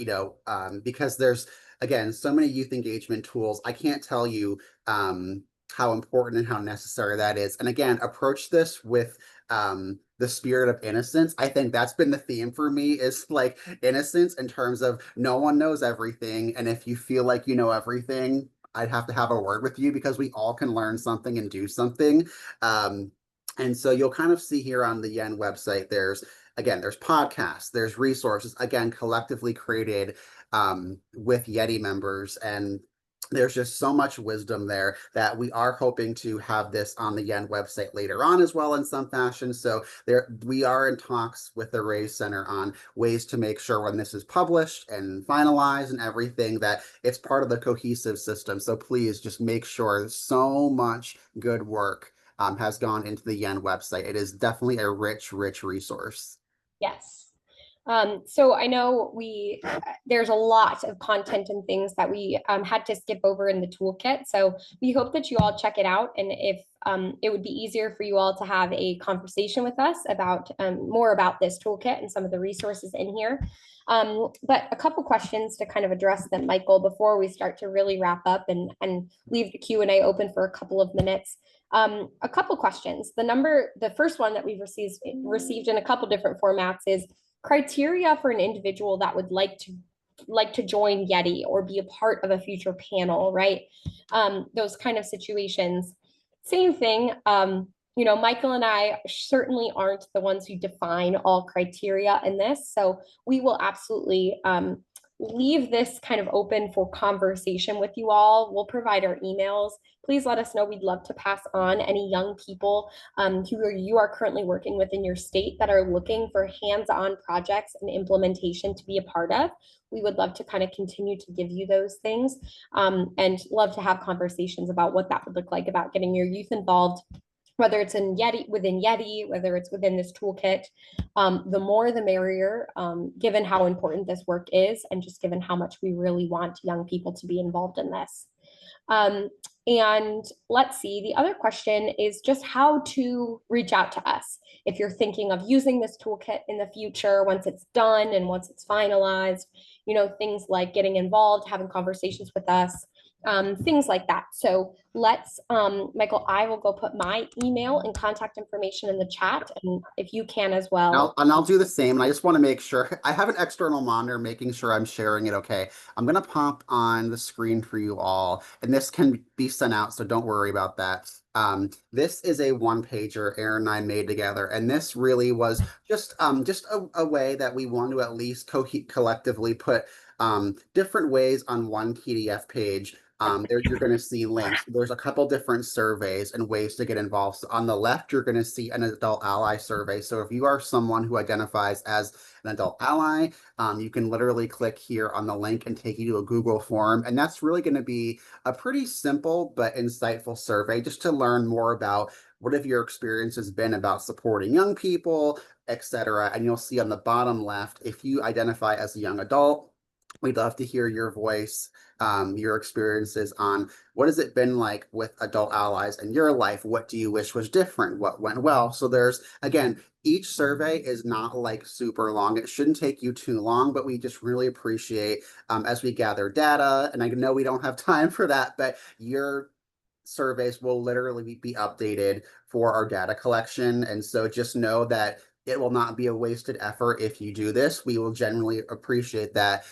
[SPEAKER 3] because there's, again, so many youth engagement tools. I can't tell you how important and how necessary that is. And again, approach this with the spirit of innocence. I think that's been the theme for me, is like innocence in terms of no one knows everything. And if you feel like you know everything, I'd have to have a word with you, because we all can learn something and do something. And so you'll kind of see here on the Yen website, there's podcasts, there's resources, again, collectively created with Yeti members. And there's just so much wisdom there that we are hoping to have this on the Yen website later on as well in some fashion. So we are in talks with the Raise Center on ways to make sure when this is published and finalized and everything that it's part of the cohesive system. So please just make sure so much good work has gone into the Yen website. It is definitely a rich, rich resource.
[SPEAKER 4] Yes. So I know there's a lot of content and things that we had to skip over in the toolkit. So we hope that you all check it out. And if it would be easier for you all to have a conversation with us about more about this toolkit and some of the resources in here. But a couple questions to kind of address them, Michael, before we start to really wrap up and leave the Q&A open for a couple of minutes. A couple questions. The first one that we've received in a couple different formats is criteria for an individual that would like to join Yeti or be a part of a future panel, right? Those kind of situations. Same thing. Michael and I certainly aren't the ones who define all criteria in this. So we will absolutely leave this kind of open for conversation with you all. We'll provide our emails. Please let us know. We'd love to pass on any young people who you are currently working with in your state that are looking for hands-on projects and implementation to be a part of. We would love to kind of continue to give you those things and love to have conversations about what that would look like about getting your youth involved, whether it's within Yeti, whether it's within this toolkit. The more the merrier, given how important this work is and just given how much we really want young people to be involved in this. And let's see, the other question is just how to reach out to us. If you're thinking of using this toolkit in the future, once it's done and once it's finalized, things like getting involved, having conversations with us, things like that. So let's, Michael, I will go put my email and contact information in the chat, and if you can as well.
[SPEAKER 3] I'll do the same. And I just want to make sure I have an external monitor, making sure I'm sharing it okay. I'm going to pop on the screen for you all, and this can be sent out, so don't worry about that. This is a one-pager Aaron and I made together, and this really was just a way that we want to at least collectively put different ways on one PDF page. There you're going to see links. There's a couple different surveys and ways to get involved. So on the left, you're going to see an adult ally survey. So if you are someone who identifies as an adult ally, you can literally click here on the link and take you to a Google form. And that's really going to be a pretty simple but insightful survey just to learn more about what have your experiences been about supporting young people, etc. And you'll see on the bottom left, if you identify as a young adult, we'd love to hear your voice, your experiences on what has it been like with adult allies in your life? What do you wish was different? What went well? So there's, again, each survey is not like super long. It shouldn't take you too long, but we just really appreciate as we gather data, and I know we don't have time for that, but your surveys will literally be updated for our data collection. And so just know that it will not be a wasted effort if you do this. We will genuinely appreciate that.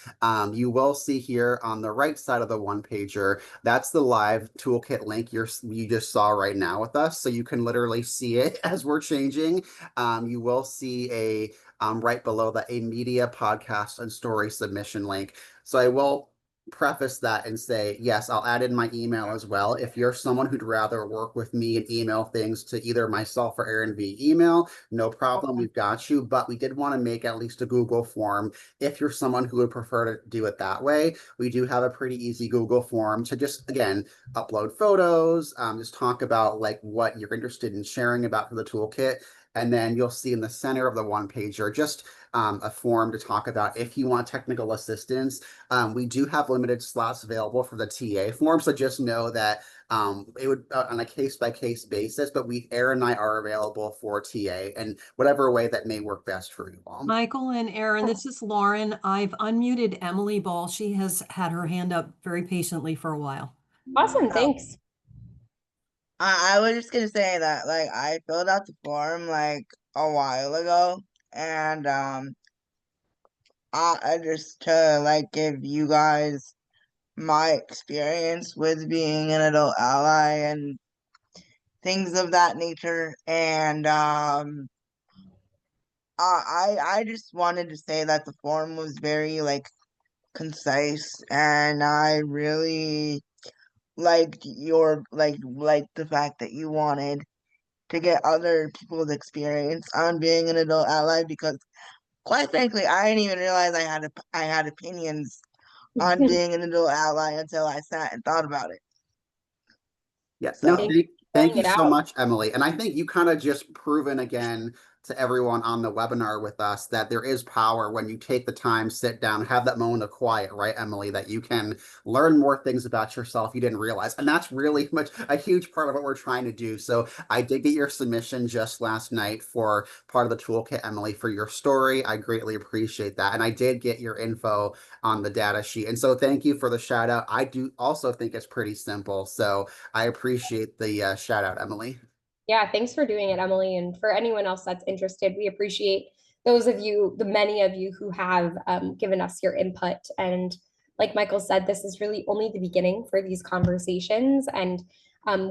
[SPEAKER 3] You will see here on the right side of the one pager, that's the live toolkit link you just saw right now with us. So you can literally see it as we're changing. You will see a right below that a media podcast and story submission link. So I will preface that and say, yes, I'll add in my email as well. If you're someone who'd rather work with me and email things to either myself or Aaron via email, no problem, we've got you. But we did want to make at least a Google form. If you're someone who would prefer to do it that way, we do have a pretty easy Google form to just, again, upload photos, just talk about like what you're interested in sharing about for the toolkit. And then you'll see in the center of the one pager, just a form to talk about if you want technical assistance. We do have limited slots available for the TA form, so just know that it would on a case-by-case basis, but Aaron and I are available for TA and whatever way that may work best for you all.
[SPEAKER 5] Michael and Aaron, this is Lauren. I've unmuted Emily Ball. She has had her hand up very patiently for a while.
[SPEAKER 4] Awesome, thanks.
[SPEAKER 6] I was just gonna say that like I filled out the form like a while ago, and I just to like give you guys my experience with being an adult ally and things of that nature, and I just wanted to say that the form was very like concise, and I really liked your like the fact that you wanted to get other people's experience on being an adult ally, because quite frankly, I didn't even realize I had opinions on being an adult ally until I sat and thought about it.
[SPEAKER 3] Yes,
[SPEAKER 6] So
[SPEAKER 3] no, thank you so much, Emily. And I think you kind of just proven again to everyone on the webinar with us that there is power when you take the time, sit down, have that moment of quiet, right, Emily, that you can learn more things about yourself you didn't realize. And that's really much a huge part of what we're trying to do. So I did get your submission just last night for part of the toolkit, Emily, for your story. I greatly appreciate that. And I did get your info on the data sheet. And so thank you for the shout out. I do also think it's pretty simple. So I appreciate the shout out, Emily.
[SPEAKER 4] Yeah, thanks for doing it, Emily. And for anyone else that's interested, we appreciate those of you, the many of you who have given us your input. And like Michael said, this is really only the beginning for these conversations. And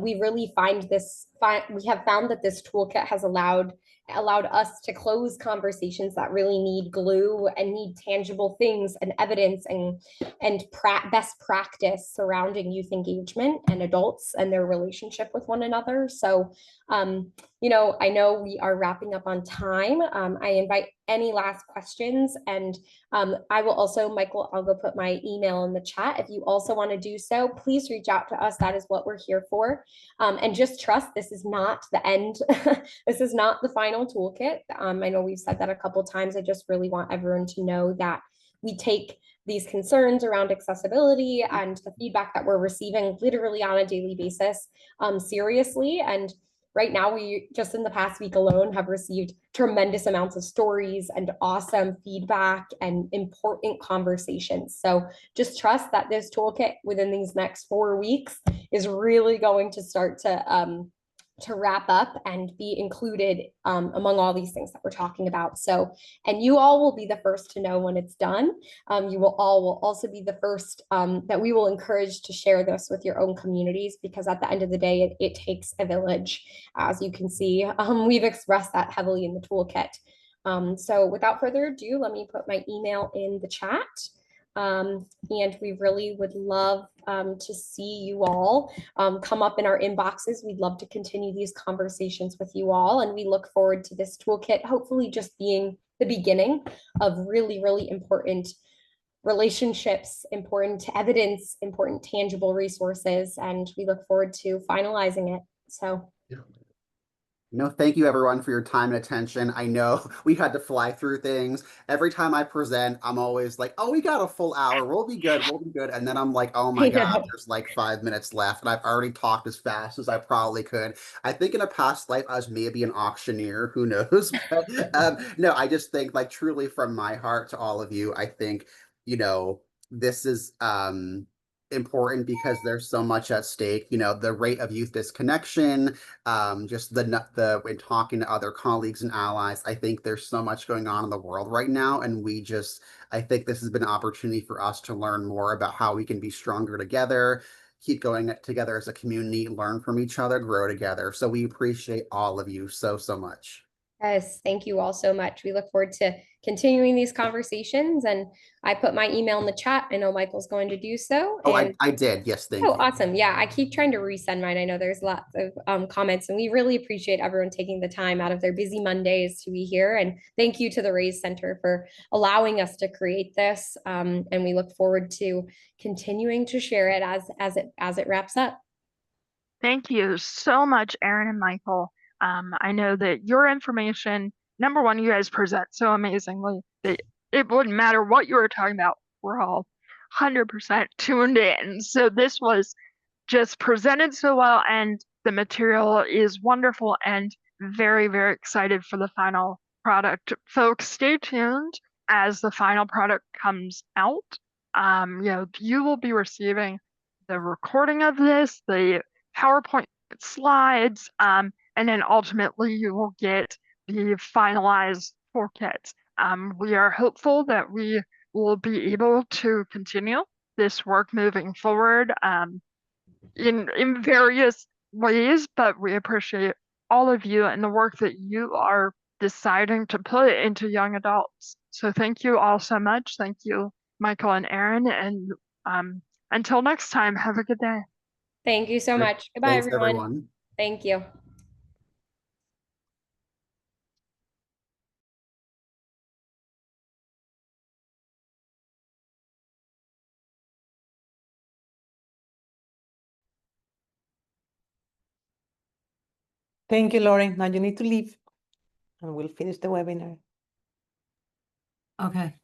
[SPEAKER 4] we really we have found that this toolkit has allowed us to close conversations that really need glue and need tangible things and evidence and best practice surrounding youth engagement and adults and their relationship with one another. So I know we are wrapping up on time. I invite any last questions, and I will also, Michael, I'll go put my email in the chat. If you also want to do so, please reach out to us. That is what we're here for. And just trust this is not the end. This is not the final toolkit. I know we've said that a couple times. I just really want everyone to know that we take these concerns around accessibility and the feedback that we're receiving literally on a daily basis seriously. And right now, we just in the past week alone have received tremendous amounts of stories and awesome feedback and important conversations. So just trust that this toolkit within these next 4 weeks is really going to start to wrap up and be included among all these things that we're talking about. So, and you all will be the first to know when it's done. You will also be the first that we will encourage to share this with your own communities, because at the end of the day, it takes a village. As you can see, we've expressed that heavily in the toolkit. So without further ado, let me put my email in the chat. And we really would love to see you all come up in our inboxes. We'd love to continue these conversations with you all. And we look forward to this toolkit, hopefully just being the beginning of really, really important relationships, important evidence, important tangible resources. And we look forward to finalizing it. So.
[SPEAKER 3] No, thank you everyone for your time and attention. I know we had to fly through things. Every time I present, I'm always like, oh, we got a full hour. We'll be good. We'll be good. And then I'm like, oh my God, there's like 5 minutes left. And I've already talked as fast as I probably could. I think in a past life, I was maybe an auctioneer. Who knows? But no, I just think like truly from my heart to all of you, I think, this is important because there's so much at stake. The rate of youth disconnection, just when talking to other colleagues and allies, I think there's so much going on in the world right now. And I think this has been an opportunity for us to learn more about how we can be stronger together, keep going together as a community, learn from each other, grow together. So we appreciate all of you so, so much.
[SPEAKER 4] Yes, thank you all so much. We look forward to continuing these conversations, and I put my email in the chat. I know Michael's going to do so.
[SPEAKER 3] Oh, I did. Yes, thank you.
[SPEAKER 4] Awesome. Yeah, I keep trying to resend mine. I know there's lots of comments, and we really appreciate everyone taking the time out of their busy Mondays to be here. And thank you to the Raise Center for allowing us to create this. And we look forward to continuing to share it as it wraps up.
[SPEAKER 1] Thank you so much, Erin and Michael. I know that your information, number one, you guys present so amazingly that it wouldn't matter what you were talking about. We're all 100% tuned in. So this was just presented so well, and the material is wonderful, and very, very excited for the final product. Folks, stay tuned as the final product comes out. You will be receiving the recording of this, the PowerPoint slides, and then ultimately you will get the finalized toolkit. We are hopeful that we will be able to continue this work moving forward in various ways, but we appreciate all of you and the work that you are deciding to put into young adults. So thank you all so much. Thank you, Michael and Erin, and until next time, have a good day.
[SPEAKER 4] Thank you so much. Goodbye,
[SPEAKER 3] Thanks,
[SPEAKER 4] everyone.
[SPEAKER 3] everyone.
[SPEAKER 4] Thank you.
[SPEAKER 2] Thank you, Lauren. Now you need to leave. and we'll finish the webinar.
[SPEAKER 5] Okay.